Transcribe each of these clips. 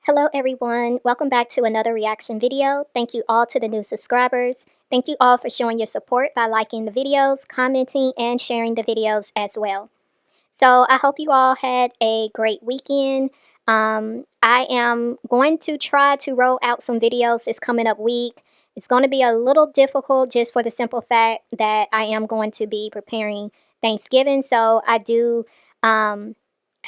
Hello everyone, welcome back to another reaction video. Thank you all to the new subscribers. Thank you all for showing your support by liking the videos, commenting, and sharing the videos as well. So I hope you all had a great weekend. I am going to try to roll out some videos this coming up week. It's going to be a little difficult just for the simple fact that I am going to be preparing Thanksgiving. So I do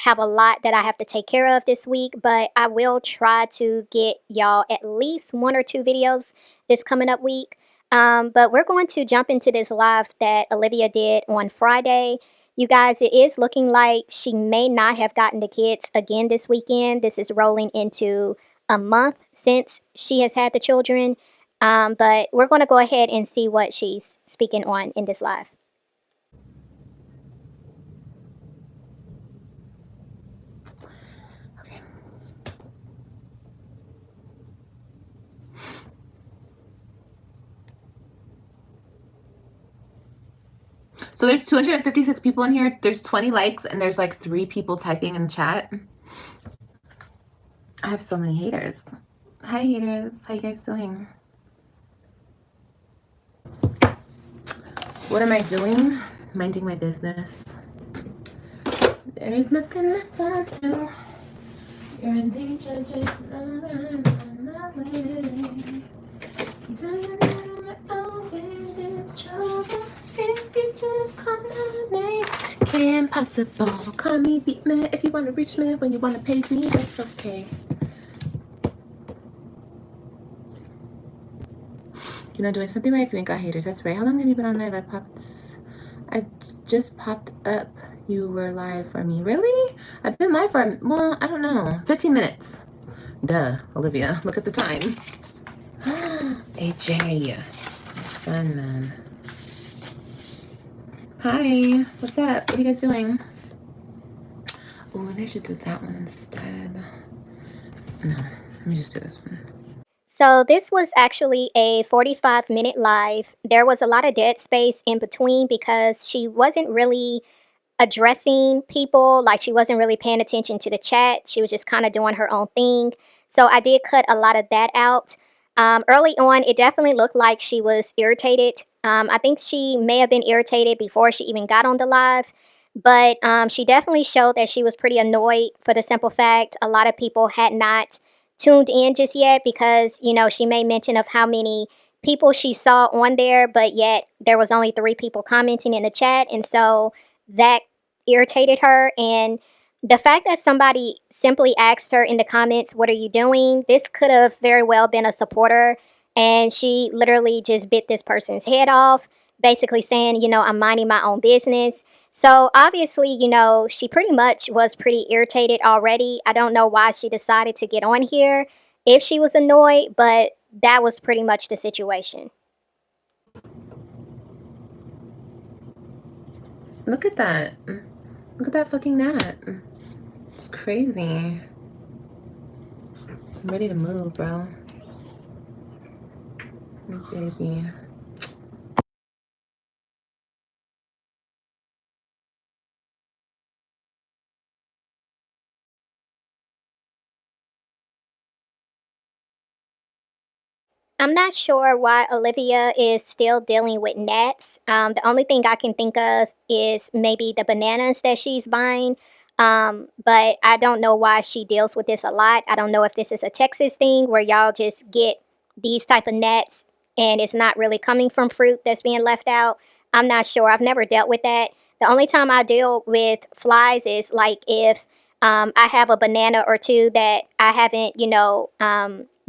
have a lot that I have to take care of this week, but I will try to get y'all at least one or two videos this coming up week. But we're going to jump into this live that Olivia did on Friday. You guys, it is looking like she may not have gotten the kids again this weekend. This is rolling into a month since she has had the children. But we're going to go ahead and see what she's speaking on in this live. Okay. So there's 256 people in here. There's 20 likes and there's like 3 people typing in the chat. I have so many haters. Hi haters, how you guys doing? What am I doing? Minding my business. There is nothing left to do. You're in danger, just my way. Tell you that I'm always in trouble. If you just call my name, can't possible. Call me, beat me. If you wanna reach me, when you wanna pay me, that's okay. You're not doing something right if you ain't got haters. That's right. How long have you been on live? I just popped up. You were live for me. Really? I've been live for, well, I don't know, 15 minutes. Duh, Olivia. Look at the time. AJ, my son, man. Hi, what's up? What are you guys doing? Oh, maybe I should do that one instead. No, let me just do this one. So this was actually a 45-minute live. There was a lot of dead space in between because she wasn't really addressing people. Like, she wasn't really paying attention to the chat. She was just kind of doing her own thing. So I did cut a lot of that out. Early on, it definitely looked like she was irritated. I think she may have been irritated before she even got on the live. But she definitely showed that she was pretty annoyed for the simple fact a lot of people had not tuned in just yet because, you know, she made mention of how many people she saw on there, but yet there was only 3 people commenting in the chat. And so that irritated her. And the fact that somebody simply asked her in the comments, "What are you doing?" This could have very well been a supporter. And she literally just bit this person's head off, basically saying, you know, "I'm minding my own business." So obviously, you know, she pretty much was pretty irritated already. I don't know why she decided to get on here if she was annoyed, but that was pretty much the situation. Look at that. Look at that fucking gnat. It's crazy. I'm ready to move, bro. Baby. I'm not sure why Olivia is still dealing with gnats. The only thing I can think of is maybe the bananas that she's buying. But I don't know why she deals with this a lot. I don't know if this is a Texas thing where y'all just get these type of gnats and it's not really coming from fruit that's being left out. I'm not sure. I've never dealt with that. The only time I deal with flies is like if I have a banana or two that I haven't, you know,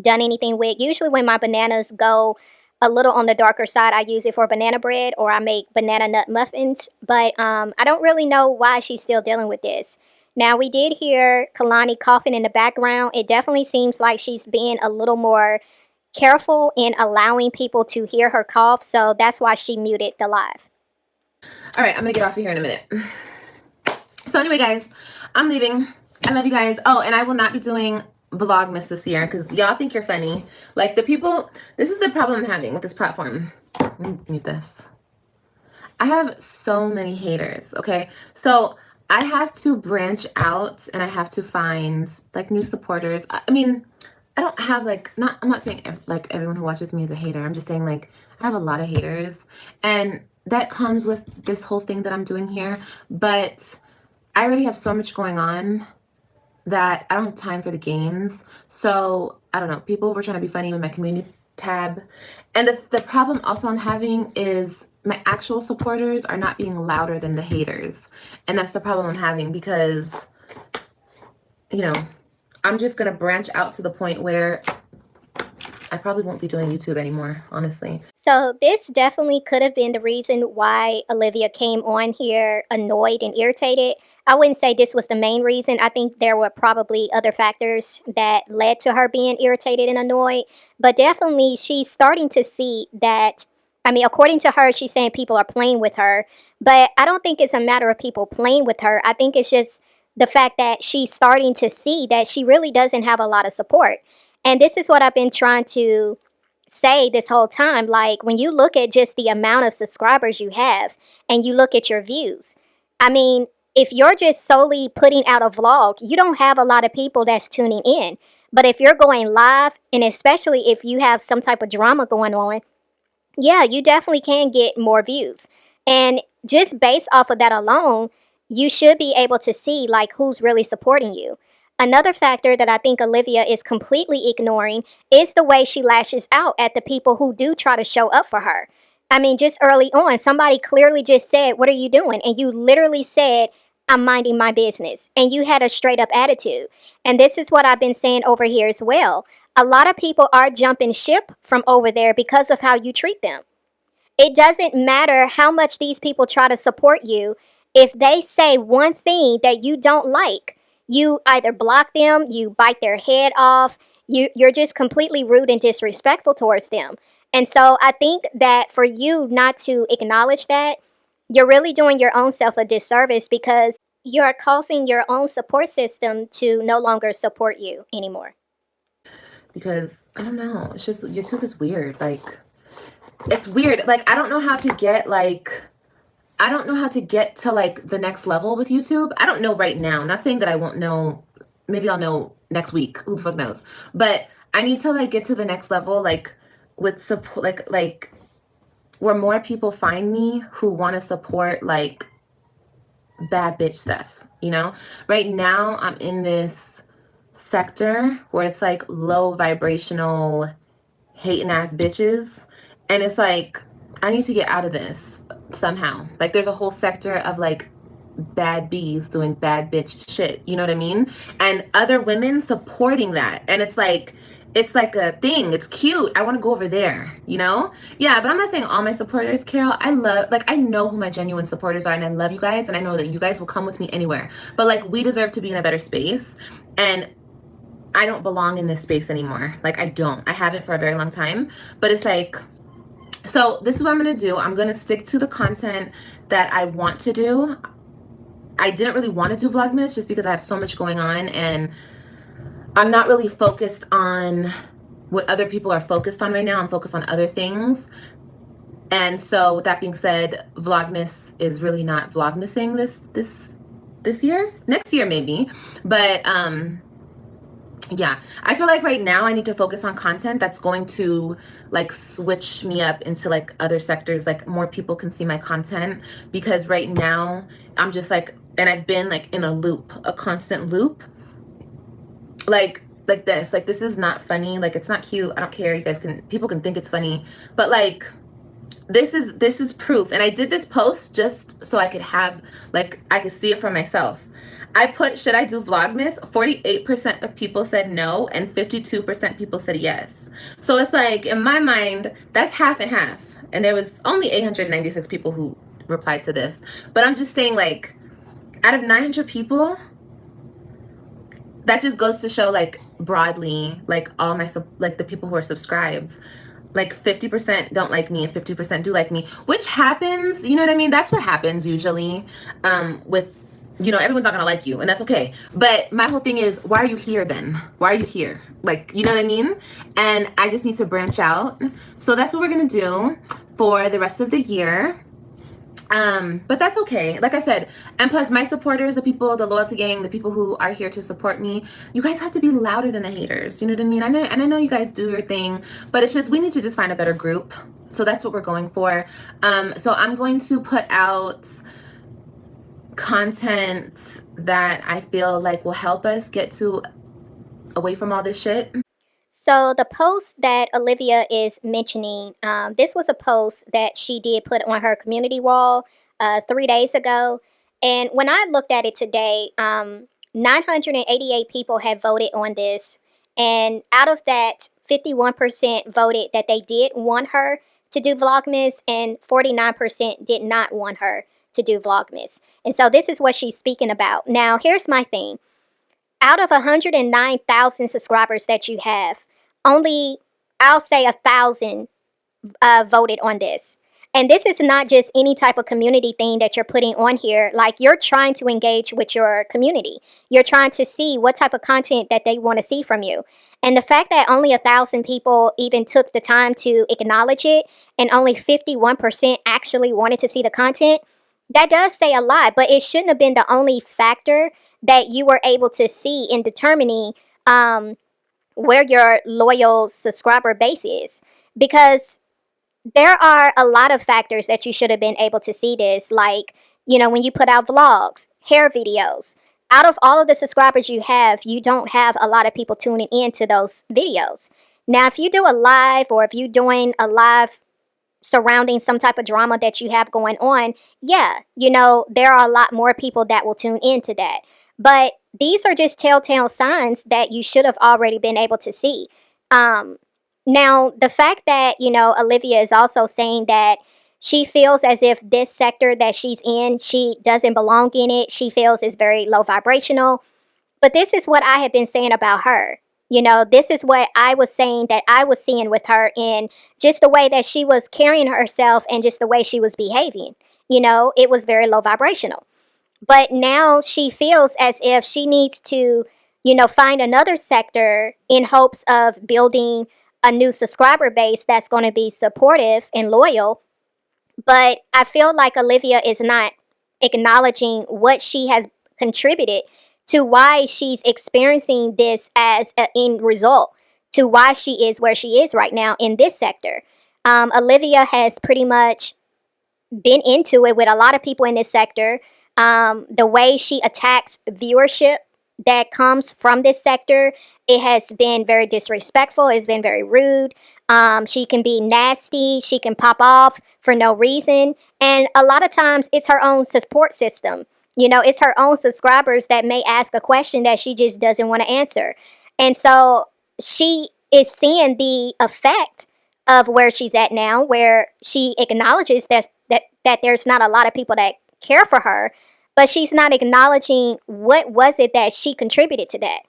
done anything with. Usually when my bananas go a little on the darker side, I use it for banana bread or I make banana nut muffins. But I don't really know why she's still dealing with this. Now, we did hear Kalani coughing in the background. It definitely seems like she's being a little more careful in allowing people to hear her cough. So that's why she muted the live. All right, I'm gonna get off of here in a minute. So anyway, guys, I'm leaving. I love you guys. Oh, and I will not be doing Vlogmas this year because y'all think you're funny. Like, the people, this is the problem I'm having with this platform. Let me mute this. I have so many haters, okay? So I have to branch out and I have to find like new supporters. I mean, I don't have like not. I'm not saying like everyone who watches me is a hater. I'm just saying like I have a lot of haters, and that comes with this whole thing that I'm doing here. But I already have so much going on that I don't have time for the games. So I don't know. People were trying to be funny with my community tab, and the problem also I'm having is my actual supporters are not being louder than the haters, and that's the problem I'm having because you know I'm just gonna branch out to the point where I probably won't be doing YouTube anymore, honestly. So this definitely could have been the reason why Olivia came on here annoyed and irritated. I wouldn't say this was the main reason. I think there were probably other factors that led to her being irritated and annoyed. But definitely she's starting to see that, I mean, according to her, she's saying people are playing with her. But I don't think it's a matter of people playing with her. I think it's just the fact that she's starting to see that she really doesn't have a lot of support. And this is what I've been trying to say this whole time. Like, when you look at just the amount of subscribers you have and you look at your views, I mean, if you're just solely putting out a vlog, you don't have a lot of people that's tuning in. But if you're going live, and especially if you have some type of drama going on, yeah, you definitely can get more views. And just based off of that alone, you should be able to see like who's really supporting you. Another factor that I think Olivia is completely ignoring is the way she lashes out at the people who do try to show up for her. I mean, just early on, somebody clearly just said, "What are you doing?" And you literally said, "I'm minding my business." And you had a straight up attitude. And this is what I've been saying over here as well. A lot of people are jumping ship from over there because of how you treat them. It doesn't matter how much these people try to support you. If they say one thing that you don't like, you either block them, you bite their head off, you're just completely rude and disrespectful towards them. And so I think that for you not to acknowledge that, you're really doing your own self a disservice because you're causing your own support system to no longer support you anymore. Because I don't know, it's just YouTube is weird. Like it's weird. Like I don't know how to get to like the next level with YouTube. I don't know right now. Not saying that I won't know. Maybe I'll know next week. Who the fuck knows? But I need to like get to the next level, like with support, like where more people find me who want to support like bad bitch stuff. You know, right now I'm in this sector where it's like low vibrational hating ass bitches, and it's like I need to get out of this somehow. Like there's a whole sector of like bad bees doing bad bitch shit, you know what I mean? And other women supporting that, and it's like a thing. It's cute. I want to go over there, you know? Yeah, but I'm not saying all my supporters, Carol. I know who my genuine supporters are, and I love you guys, and I know that you guys will come with me anywhere. But like we deserve to be in a better space, and I don't belong in this space anymore. Like I don't. I haven't for a very long time. But it's like, so this is what I'm going to do. I'm going to stick to the content that I want to do. I didn't really want to do Vlogmas just because I have so much going on, and I'm not really focused on what other people are focused on right now. I'm focused on other things. And so with that being said, Vlogmas is really not Vlogmasing this year. Next year maybe. But yeah, I feel like right now I need to focus on content that's going to like switch me up into like other sectors, like more people can see my content, because right now I'm just like, and I've been like in a loop, a constant loop, like this is not funny, like it's not cute. I don't care, you guys can, people can think it's funny, but like this is proof. And I did this post just so I could have, like, I could see it for myself. I put, should I do Vlogmas? 48% of people said no, and 52% people said yes. So it's like, in my mind, that's half and half. And there was only 896 people who replied to this. But I'm just saying, like, out of 900 people, that just goes to show, like, broadly, like, all my, like, the people who are subscribed, like 50% don't like me and 50% do like me, which happens, you know what I mean? That's what happens usually with, you know, everyone's not gonna like you, and that's okay. But my whole thing is, why are you here then? Why are you here? Like, you know what I mean? And I just need to branch out. So that's what we're gonna do for the rest of the year. But that's okay. Like I said, and plus my supporters, the people, the loyalty gang, the people who are here to support me, you guys have to be louder than the haters. You know what I mean? I know you guys do your thing, but it's just we need to just find a better group. So that's what we're going for. So I'm going to put out content that I feel like will help us get to away from all this shit. So the post that Olivia is mentioning, this was a post that she did put on her community wall 3 days ago. And when I looked at it today, 988 people have voted on this. And out of that, 51% voted that they did want her to do Vlogmas, and 49% did not want her to do Vlogmas. And so this is what she's speaking about. Now, here's my thing. Out of 109,000 subscribers that you have, only, I'll say, 1,000 voted on this. And this is not just any type of community thing that you're putting on here. Like, you're trying to engage with your community. You're trying to see what type of content that they want to see from you. And the fact that only 1,000 people even took the time to acknowledge it, and only 51% actually wanted to see the content, that does say a lot. But it shouldn't have been the only factor that you were able to see in determining where your loyal subscriber base is. Because there are a lot of factors that you should have been able to see this, like, when you put out vlogs, hair videos. Out of all of the subscribers you have, you don't have a lot of people tuning into those videos. Now, if you do a live, or if you're doing a live surrounding some type of drama that you have going on, yeah, there are a lot more people that will tune into that. But these are just telltale signs that you should have already been able to see. Now, the fact that, Olivia is also saying that she feels as if this sector that she's in, she doesn't belong in it. She feels is very low vibrational. But this is what I have been saying about her. This is what I was saying that I was seeing with her, in just the way that she was carrying herself and just the way she was behaving. It was very low vibrational. But now she feels as if she needs to, find another sector in hopes of building a new subscriber base that's going to be supportive and loyal. But I feel like Olivia is not acknowledging what she has contributed to why she's experiencing this as an end result, to why she is where she is right now in this sector. Olivia has pretty much been into it with a lot of people in this sector. The way she attacks viewership that comes from this sector, it has been very disrespectful. It's been very rude. She can be nasty. She can pop off for no reason. And a lot of times it's her own support system. It's her own subscribers that may ask a question that she just doesn't want to answer. And so she is seeing the effect of where she's at now, where she acknowledges that there's not a lot of people that care for her, but she's not acknowledging what was it that she contributed to that.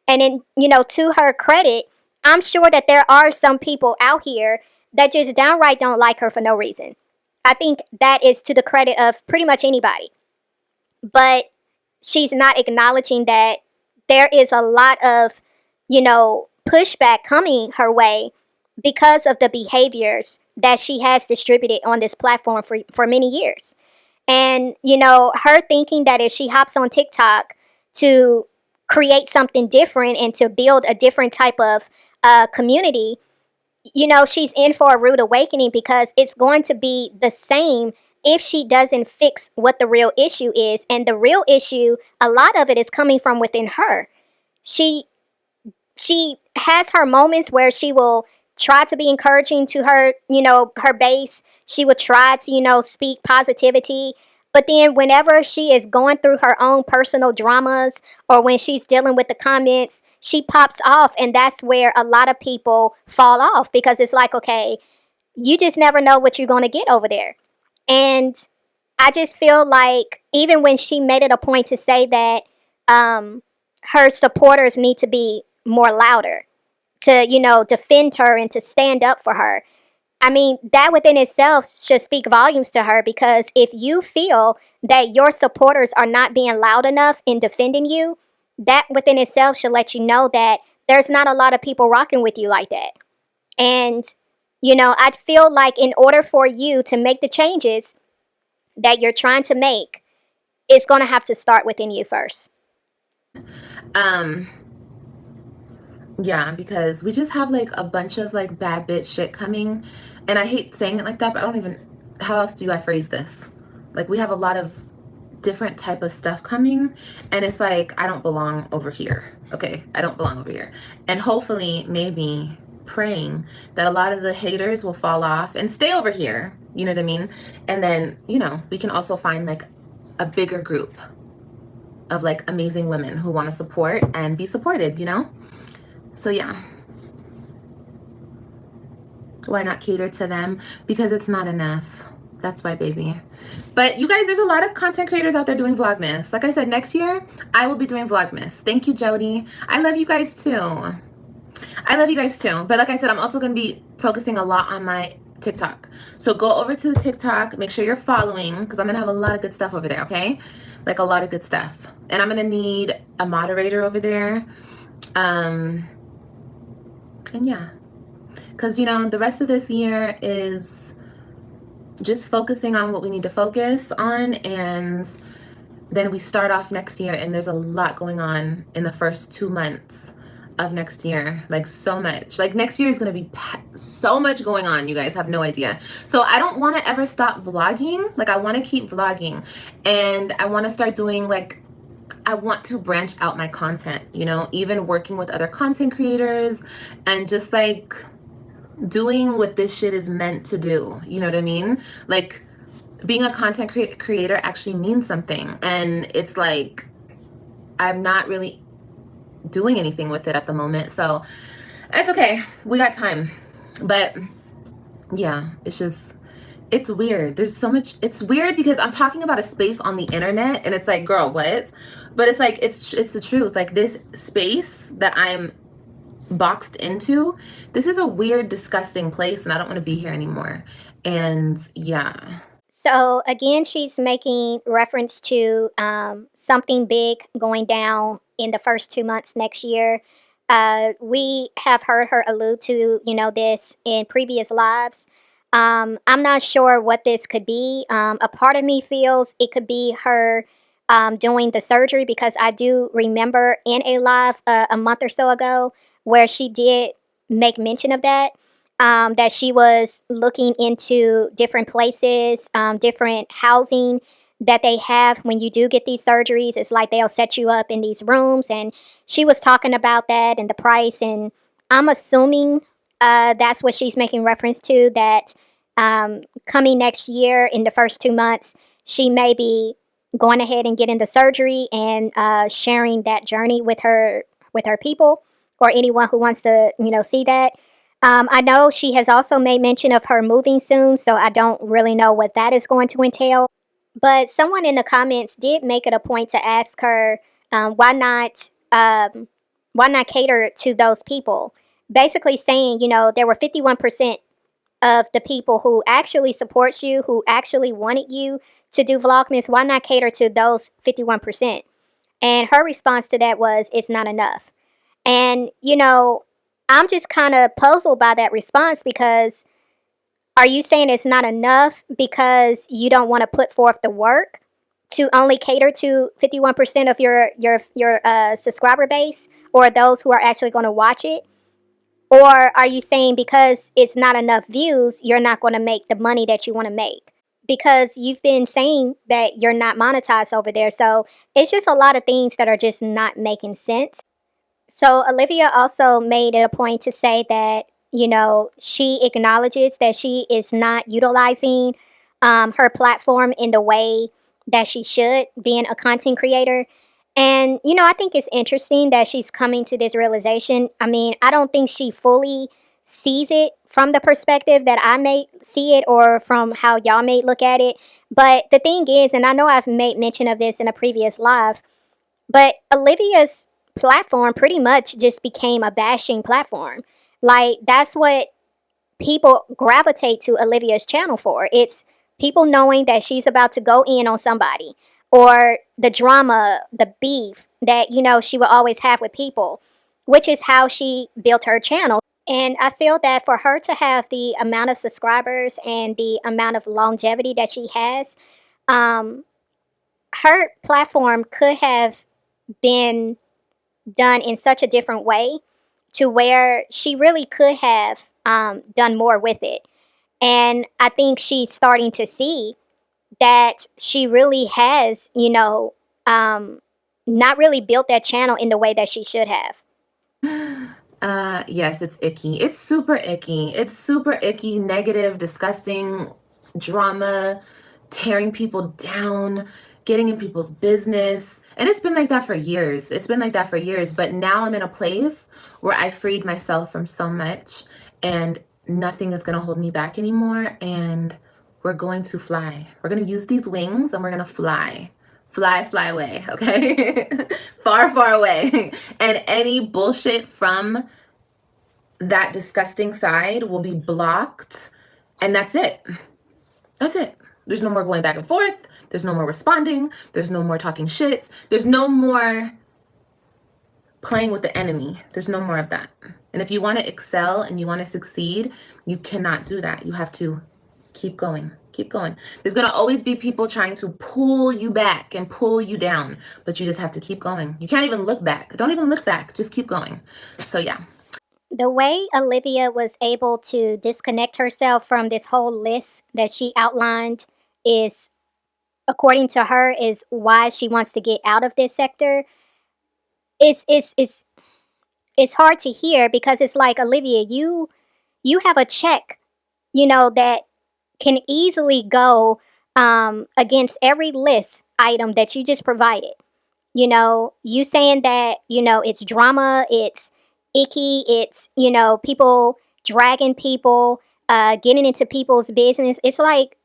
And then, to her credit, I'm sure that there are some people out here that just downright don't like her for no reason. I think that is to the credit of pretty much anybody. But she's not acknowledging that there is a lot of, pushback coming her way because of the behaviors that she has distributed on this platform for many years. And, her thinking that if she hops on TikTok to create something different and to build a different type of community, she's in for a rude awakening, because it's going to be the same if she doesn't fix what the real issue is. And the real issue, a lot of it is coming from within her. She has her moments where she will try to be encouraging to her, her base. She will try to, speak positivity. But then whenever she is going through her own personal dramas, or when she's dealing with the comments, she pops off. And that's where a lot of people fall off, because it's like, okay, you just never know what you're going to get over there. And I just feel like even when she made it a point to say that her supporters need to be more louder, to, defend her and to stand up for her. I mean, that within itself should speak volumes to her, because if you feel that your supporters are not being loud enough in defending you, that within itself should let you know that there's not a lot of people rocking with you like that. And, I feel like in order for you to make the changes, that you're trying to make, it's going to have to start within you first. Um, yeah, because we just have like a bunch of like bad bitch shit coming. And I hate saying it like that, but I don't even, how else do I phrase this? Like we have a lot of different type of stuff coming, and it's like I don't belong over here. Okay, I don't belong over here. And hopefully, maybe praying that a lot of the haters will fall off and stay over here. You know what I mean? And then, you know, we can also find like a bigger group of like amazing women who want to support and be supported, you know? So yeah, why not cater to them? Because it's not enough. That's why, baby. But you guys, there's a lot of content creators out there doing Vlogmas. Like I said, next year, I will be doing Vlogmas. Thank you, Jody. I love you guys too. I love you guys too. But like I said, I'm also going to be focusing a lot on my TikTok. So go over to the TikTok. Make sure you're following because I'm going to have a lot of good stuff over there, okay? Like a lot of good stuff. And I'm going to need a moderator over there. And yeah. Because, you know, the rest of this year is just focusing on what we need to focus on, and then we start off next year, and there's a lot going on in the first 2 months of next year. Like so much. Like next year is going to be so much going on. You guys have no idea. So I don't want to ever stop vlogging. Like I want to keep vlogging, and I want to start doing like, I want to branch out my content, you know, even working with other content creators and just like doing what this shit is meant to do. You know what I mean? Like being a content creator actually means something, and it's like I'm not really doing anything with it at the moment, so it's okay, we got time. But yeah, it's just, it's weird. There's so much, it's weird because I'm talking about a space on the internet and it's like, girl, what? But it's like, it's the truth. Like this space that I'm boxed into, this is a weird, disgusting place, and I don't want to be here anymore. And yeah. So again, she's making reference to something big going down in the first 2 months next year. We have heard her allude to, this in previous lives. I'm not sure what this could be. A part of me feels it could be her doing the surgery, because I do remember in a live a month or so ago where she did make mention of that. That she was looking into different places, different housing that they have when you do get these surgeries. It's like they'll set you up in these rooms, and she was talking about that and the price. And I'm assuming that's what she's making reference to. That coming next year in the first 2 months, she may be going ahead and getting the surgery and sharing that journey with her people, or anyone who wants to see that. I know she has also made mention of her moving soon, so I don't really know what that is going to entail. But someone in the comments did make it a point to ask her, why not cater to those people? Basically saying, there were 51% of the people who actually support you, who actually wanted you to do Vlogmas. Why not cater to those 51%? And her response to that was, it's not enough. And, I'm just kind of puzzled by that response, because are you saying it's not enough because you don't want to put forth the work to only cater to 51% of your subscriber base, or those who are actually going to watch it? Or are you saying because it's not enough views, you're not going to make the money that you want to make? Because you've been saying that you're not monetized over there. So it's just a lot of things that are just not making sense. So Olivia also made it a point to say that, she acknowledges that she is not utilizing her platform in the way that she should, being a content creator. And, I think it's interesting that she's coming to this realization. I mean, I don't think she fully sees it from the perspective that I may see it, or from how y'all may look at it. But the thing is, and I know I've made mention of this in a previous live, but Olivia's platform pretty much just became a bashing platform. Like, that's what people gravitate to Olivia's channel for. It's people knowing that she's about to go in on somebody, or the drama, the beef that, she will always have with people, which is how she built her channel. And I feel that for her to have the amount of subscribers and the amount of longevity that she has, Um, her platform could have been done in such a different way to where she really could have done more with it. And I think she's starting to see that she really has, not really built that channel in the way that she should have. Yes, it's icky. It's super icky. It's super icky, negative, disgusting drama, tearing people down, getting in people's business. And it's been like that for years. It's been like that for years. But now I'm in a place where I freed myself from so much and nothing is going to hold me back anymore. And we're going to fly. We're going to use these wings and we're going to fly. Fly, fly away, okay? Far, far away. And any bullshit from that disgusting side will be blocked. And that's it. That's it. There's no more going back and forth. There's no more responding. There's no more talking shit. There's no more playing with the enemy. There's no more of that. And if you want to excel and you want to succeed, you cannot do that. You have to keep going. Keep going. There's going to always be people trying to pull you back and pull you down, but you just have to keep going. You can't even look back. Don't even look back. Just keep going. So, yeah. The way Olivia was able to disconnect herself from this whole list that she outlined is, according to her, is why she wants to get out of this sector. It's hard to hear because it's like, Olivia, you have a check, that can easily go against every list item that you just provided. You saying that, it's drama, it's icky, it's, people dragging people, getting into people's business. It's like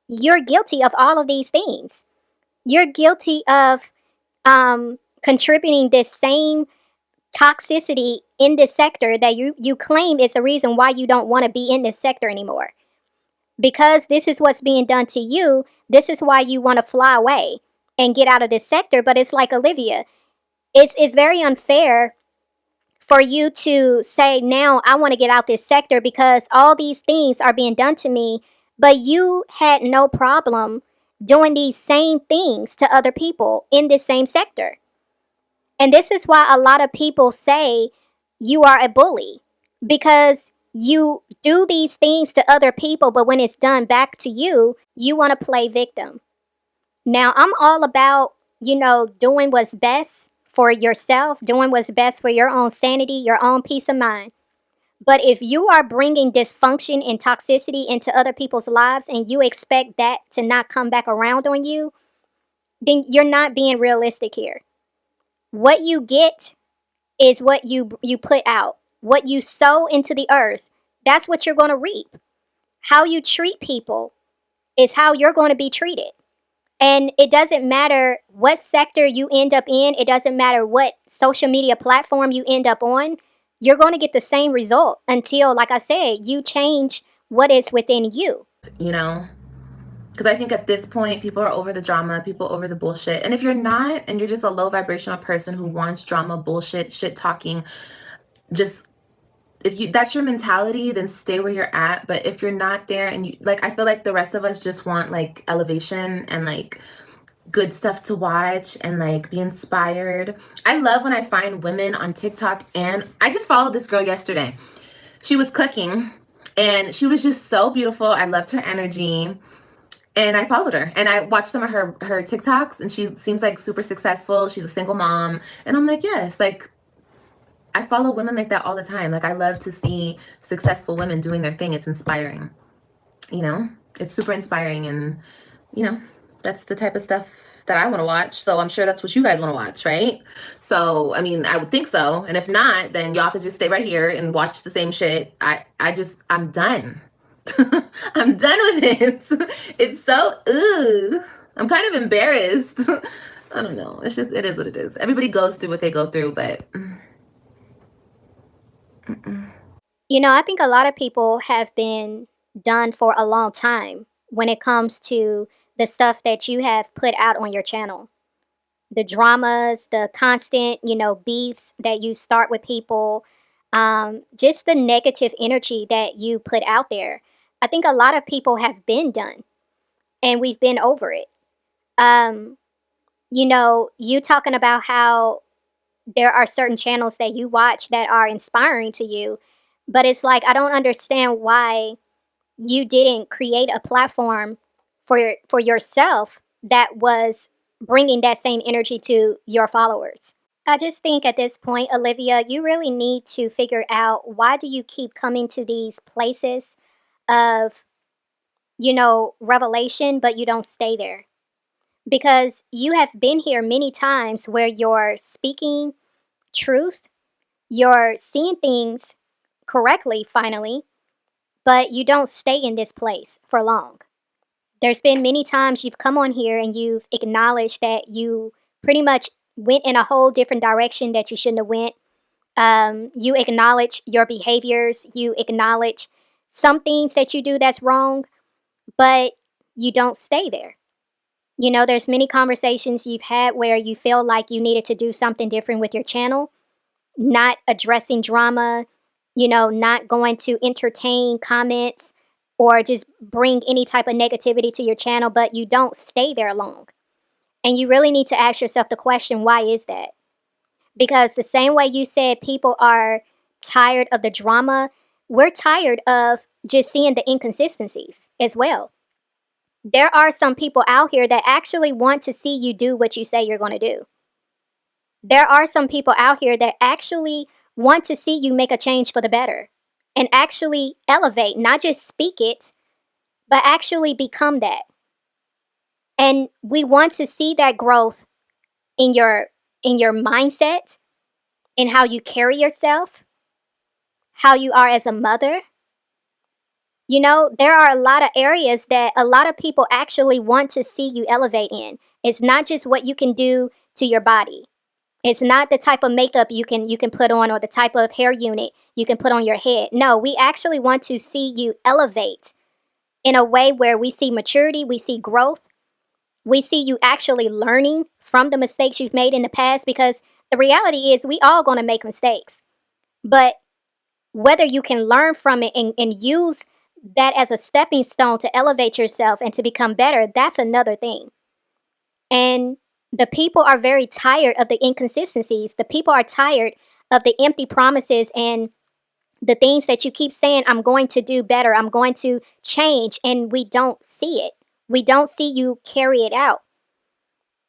you're guilty of all of these things. You're guilty of contributing this same toxicity in this sector that you claim is the reason why you don't want to be in this sector anymore. Because this is what's being done to you, this is why you want to fly away and get out of this sector. But it's like, Olivia, it's very unfair for you to say, now I want to get out this sector because all these things are being done to me, but you had no problem doing these same things to other people in this same sector. And this is why a lot of people say you are a bully, because you do these things to other people, but when it's done back to you, you want to play victim. Now, I'm all about, doing what's best for yourself, doing what's best for your own sanity, your own peace of mind. But if you are bringing dysfunction and toxicity into other people's lives and you expect that to not come back around on you, then you're not being realistic here. What you get is what you put out. What you sow into the earth, that's what you're going to reap. How you treat people is how you're going to be treated. And it doesn't matter what sector you end up in, it doesn't matter what social media platform you end up on, you're going to get the same result until, like I said, you change what is within you. You know? Because I think at this point, people are over the drama, people over the bullshit. And if you're not, and you're just a low vibrational person who wants drama, bullshit, shit talking, just if you that's your mentality, then stay where you're at. But if you're not there, and you like, I feel like the rest of us just want like elevation and like good stuff to watch and like be inspired. I love when I find women on TikTok, and I just followed this girl yesterday. She was cooking and she was just so beautiful. I loved her energy. And I followed her and I watched some of her TikToks, and she seems like super successful. She's a single mom. And I'm like, yes, like I follow women like that all the time. Like I love to see successful women doing their thing. It's inspiring. You know, it's super inspiring. And, you know, that's the type of stuff that I want to watch. So I'm sure that's what you guys want to watch, right? So, I mean, I would think so. And if not, then y'all could just stay right here and watch the same shit. I'm done. I'm done with it. It's so, ooh. I'm kind of embarrassed. I don't know. It's just, it is what it is. Everybody goes through what they go through, but. Mm-mm. I think a lot of people have been done for a long time when it comes to the stuff that you have put out on your channel. The dramas, the constant, beefs that you start with people, just the negative energy that you put out there. I think a lot of people have been done and we've been over it. Um, you talking about how there are certain channels that you watch that are inspiring to you, but it's like I don't understand why you didn't create a platform for yourself that was bringing that same energy to your followers. I just think at this point, Olivia, you really need to figure out why do you keep coming to these places of, revelation, but you don't stay there. Because you have been here many times where you're speaking truth, you're seeing things correctly finally, but you don't stay in this place for long. There's been many times you've come on here and you've acknowledged that you pretty much went in a whole different direction that you shouldn't have went. You acknowledge your behaviors, you acknowledge some things that you do that's wrong, but you don't stay there. There's many conversations you've had where you feel like you needed to do something different with your channel, not addressing drama, not going to entertain comments or just bring any type of negativity to your channel, but you don't stay there long. And you really need to ask yourself the question, why is that? Because the same way you said people are tired of the drama, we're tired of just seeing the inconsistencies as well. There are some people out here that actually want to see you do what you say you're going to do. There are some people out here that actually want to see you make a change for the better and actually elevate, not just speak it, but actually become that. And we want to see that growth in your mindset, in how you carry yourself, how you are as a mother. There are a lot of areas that a lot of people actually want to see you elevate in. It's not just what you can do to your body. It's not the type of makeup you can put on or the type of hair unit you can put on your head. No, we actually want to see you elevate in a way where we see maturity, we see growth, we see you actually learning from the mistakes you've made in the past, because the reality is we all going to make mistakes. But whether you can learn from it and use that as a stepping stone to elevate yourself and to become better, that's another thing. And the people are very tired of the inconsistencies. The people are tired of the empty promises and the things that you keep saying, I'm going to do better, I'm going to change, and we don't see it. We don't see you carry it out.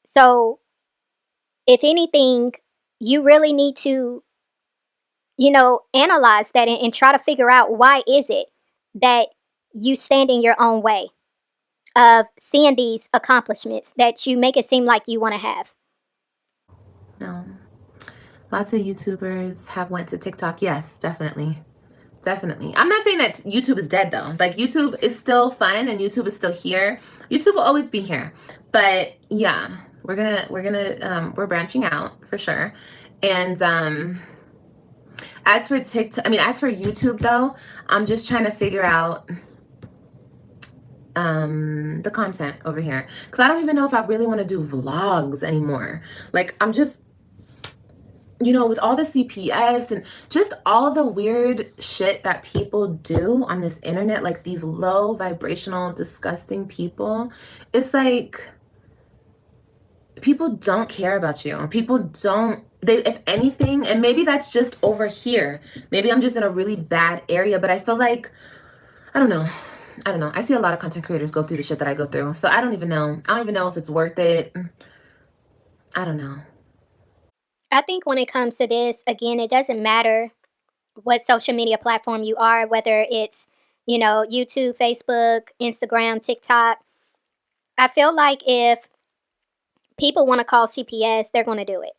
So, if anything, you really need to, analyze that and try to figure out why is it that you stand in your own way of seeing these accomplishments that you make it seem like you want to have. No. Lots of YouTubers have went to TikTok. Yes, definitely. Definitely. I'm not saying that YouTube is dead though. Like YouTube is still fun and YouTube is still here. YouTube will always be here. But yeah, we're branching out for sure. And as for TikTok, as for YouTube though, I'm just trying to figure out the content over here, because I don't even know if I really want to do vlogs anymore. Like I'm just, with all the CPS and just all the weird shit that people do on this internet, like these low vibrational, disgusting people, it's like people don't care about you. People don't, if anything, and maybe that's just over here. Maybe I'm just in a really bad area, but I feel like, I don't know. I see a lot of content creators go through the shit that I go through. So I don't even know. I don't even know if it's worth it. I don't know. I think when it comes to this, again, it doesn't matter what social media platform you are, whether it's, YouTube, Facebook, Instagram, TikTok. I feel like if people want to call CPS, they're going to do it.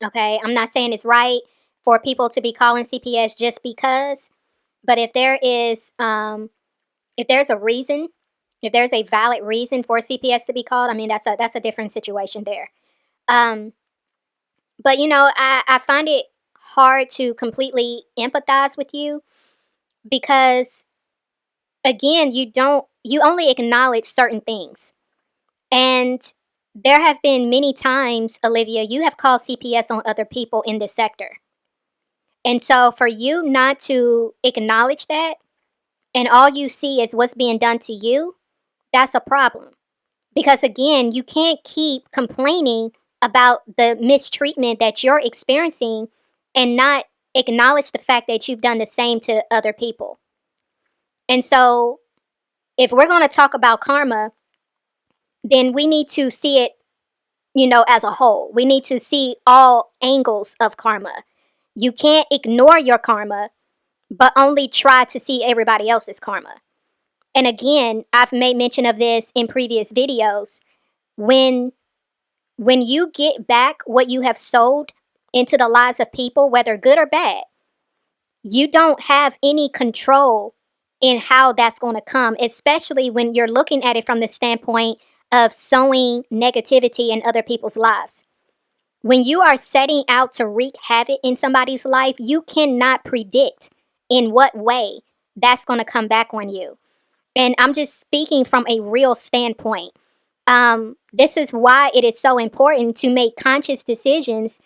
Okay. I'm not saying it's right for people to be calling CPS just because, but if there's a reason, if there's a valid reason for CPS to be called, I mean, that's a different situation there. Um, but I find it hard to completely empathize with you because again, you only acknowledge certain things. And there have been many times, Olivia, you have called CPS on other people in this sector. And so for you not to acknowledge that and all you see is what's being done to you, that's a problem. Because again, you can't keep complaining about the mistreatment that you're experiencing and not acknowledge the fact that you've done the same to other people. And so, if we're going to talk about karma, then we need to see it, as a whole. We need to see all angles of karma. You can't ignore your karma, but only try to see everybody else's karma. And again, I've made mention of this in previous videos. When when you get back what you have sold into the lives of people, whether good or bad, you don't have any control in how that's going to come, especially when you're looking at it from the standpoint of sowing negativity in other people's lives. When you are setting out to wreak havoc in somebody's life, you cannot predict in what way that's going to come back on you. And I'm just speaking from a real standpoint. This is why it is so important to make conscious decisions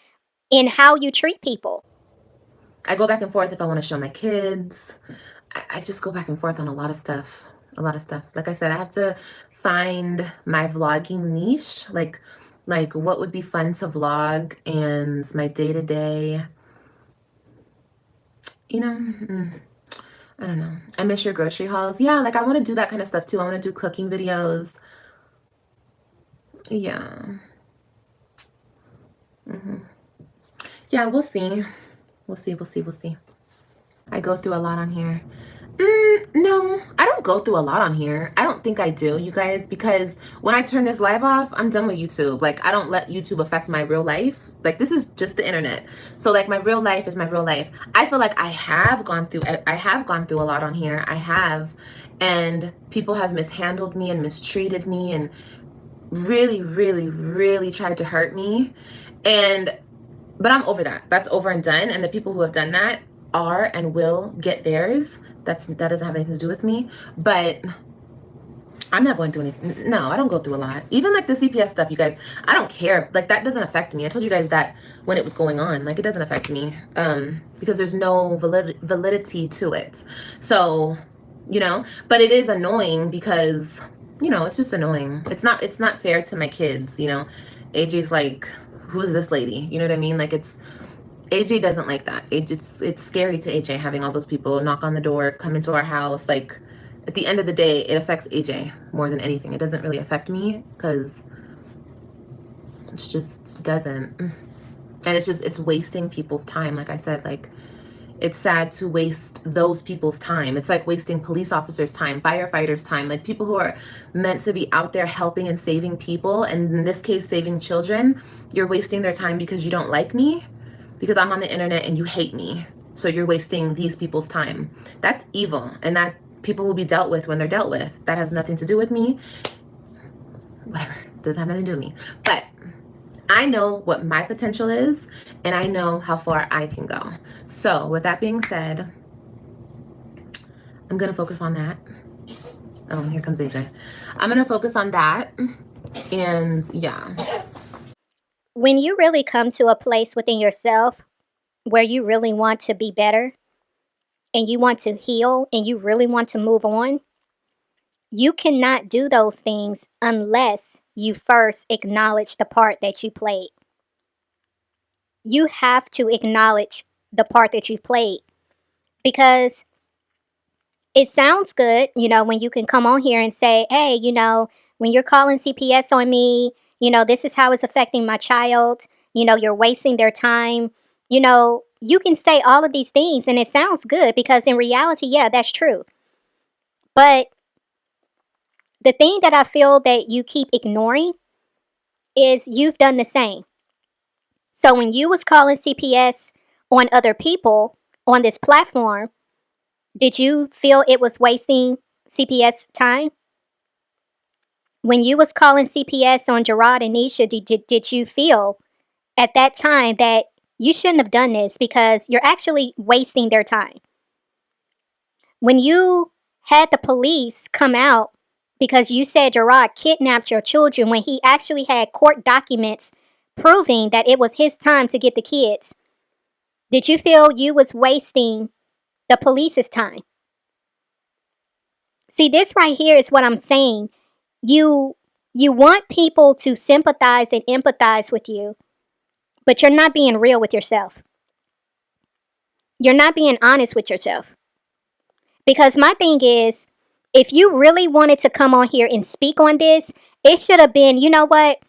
in how you treat people. I go back and forth if I want to show my kids. I just go back and forth on a lot of stuff. A lot of stuff. Like I said, I have to find my vlogging niche. Like what would be fun to vlog and my day to day. I don't know. I miss your grocery hauls. Yeah, like I want to do that kind of stuff too. I want to do cooking videos. Yeah. Yeah, we'll see. We'll see. We'll see. We'll see. I go through a lot on here. No, I don't go through a lot on here. I don't think I do, you guys, because when I turn this live off, I'm done with YouTube. Like, I don't let YouTube affect my real life. Like, this is just the internet. So, like, my real life is my real life. I feel like I have gone through a lot on here. I have. And people have mishandled me and mistreated me and really, really, really tried to hurt me. But I'm over that. That's over and done. And the people who have done that are and will get theirs. That doesn't have anything to do with me. But I'm not going through anything. No, I don't go through a lot. Even like the CPS stuff, you guys, I don't care. Like that doesn't affect me. I told you guys that when it was going on. Like it doesn't affect me because there's no validity to it. So, but it is annoying because, it's just annoying. It's not fair to my kids, AJ's like, who is this lady? You know what I mean? Like AJ doesn't like that. It's scary to AJ having all those people knock on the door, come into our house. Like at the end of the day, it affects AJ more than anything. It doesn't really affect me because it just doesn't. And it's wasting people's time. Like I said, like it's sad to waste those people's time. It's like wasting police officers' time, firefighters' time, like people who are meant to be out there helping and saving people, and in this case, saving children. You're wasting their time because you don't like me, because I'm on the internet and you hate me. So you're wasting these people's time. That's evil, and that people will be dealt with when they're dealt with. That has nothing to do with me. Whatever, doesn't have nothing to do with me. But I know what my potential is, and I know how far I can go. So with that being said, I'm going to focus on that. Oh, here comes AJ. I'm going to focus on that. And yeah. When you really come to a place within yourself where you really want to be better and you want to heal and you really want to move on, you cannot do those things unless you first acknowledge the part that you played. You have to acknowledge the part that you've played because it sounds good, when you can come on here and say, hey, when you're calling CPS on me, this is how it's affecting my child, you're wasting their time. You can say all of these things and it sounds good because in reality, yeah, that's true. But the thing that I feel that you keep ignoring is you've done the same. So when you was calling CPS on other people on this platform, did you feel it was wasting CPS time? When you was calling CPS on Gerard and Nisha, did you feel at that time that you shouldn't have done this because you're actually wasting their time? When you had the police come out because you said Gerard kidnapped your children when he actually had court documents proving that it was his time to get the kids, did you feel you was wasting the police's time? See, this right here is what I'm saying. You You want people to sympathize and empathize with you, but you're not being real with yourself. You're not being honest with yourself. Because my thing is, if you really wanted to come on here and speak on this, it should have been, you know what?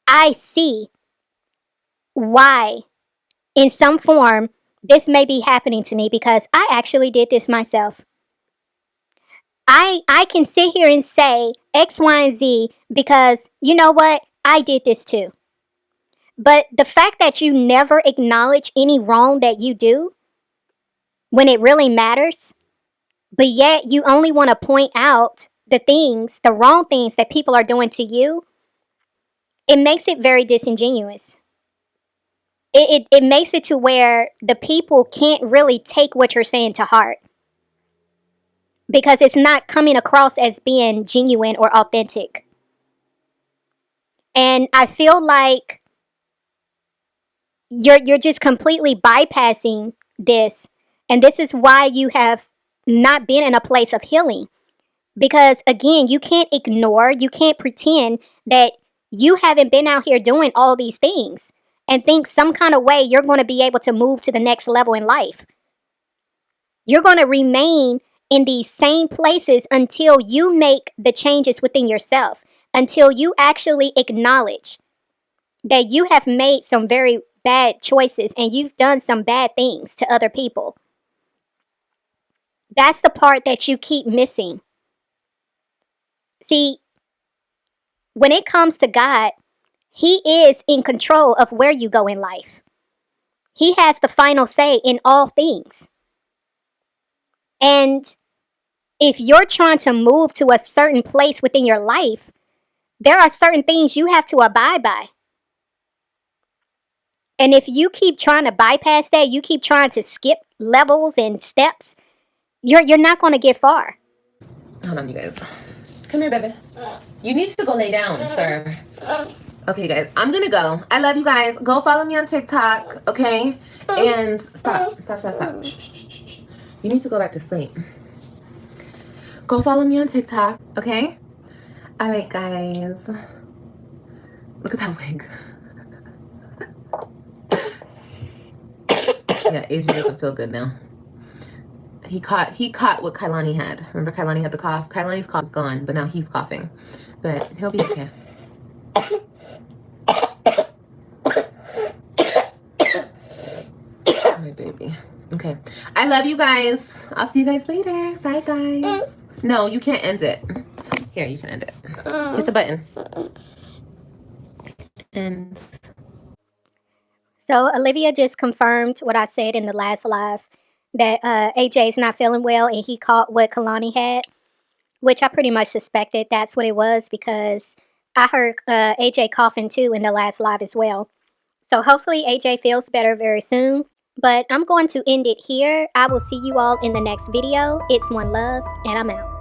I see why, in some form, this may be happening to me because I actually did this myself. I can sit here and say X, Y, and Z because you know what? I did this too. But the fact that you never acknowledge any wrong that you do when it really matters, but yet you only want to point out the things, the wrong things that people are doing to you, it makes it very disingenuous. It makes it to where the people can't really take what you're saying to heart because it's not coming across as being genuine or authentic. And I feel like you're just completely bypassing this, and this is why you have not been in a place of healing. Because again, you can't ignore, you can't pretend that you haven't been out here doing all these things and think some kind of way you're going to be able to move to the next level in life. You're going to remain in these same places until you make the changes within yourself, until you actually acknowledge that you have made some very bad choices and you've done some bad things to other people. That's the part that you keep missing. See, when it comes to God, He is in control of where you go in life. He has the final say in all things. And if you're trying to move to a certain place within your life, there are certain things you have to abide by. And if you keep trying to bypass that, you keep trying to skip levels and steps, you're not going to get far. Hold on, you guys. Come here, baby. You need to go lay down, sir. Okay, guys, I'm gonna go. I love you guys. Go follow me on TikTok, okay? And stop. Shh, shh, shh, shh. You need to go back to sleep. Go follow me on TikTok, okay? All right, guys. Look at that wig. Yeah, AJ doesn't feel good now. He caught what Kailani had. Remember Kailani had the cough? Kailani's cough is gone, but now he's coughing. But he'll be okay. My baby. Okay. I love you guys. I'll see you guys later. Bye, guys. No, you can't end it. Here, you can end it. Hit the button. And So Olivia just confirmed what I said in the last live, that AJ's not feeling well and he caught what Kalani had, which I pretty much suspected that's what it was because I heard AJ coughing too in the last live as well. So hopefully AJ feels better very soon. But I'm going to end it here. I will see you all in the next video. It's OneLove, and I'm out.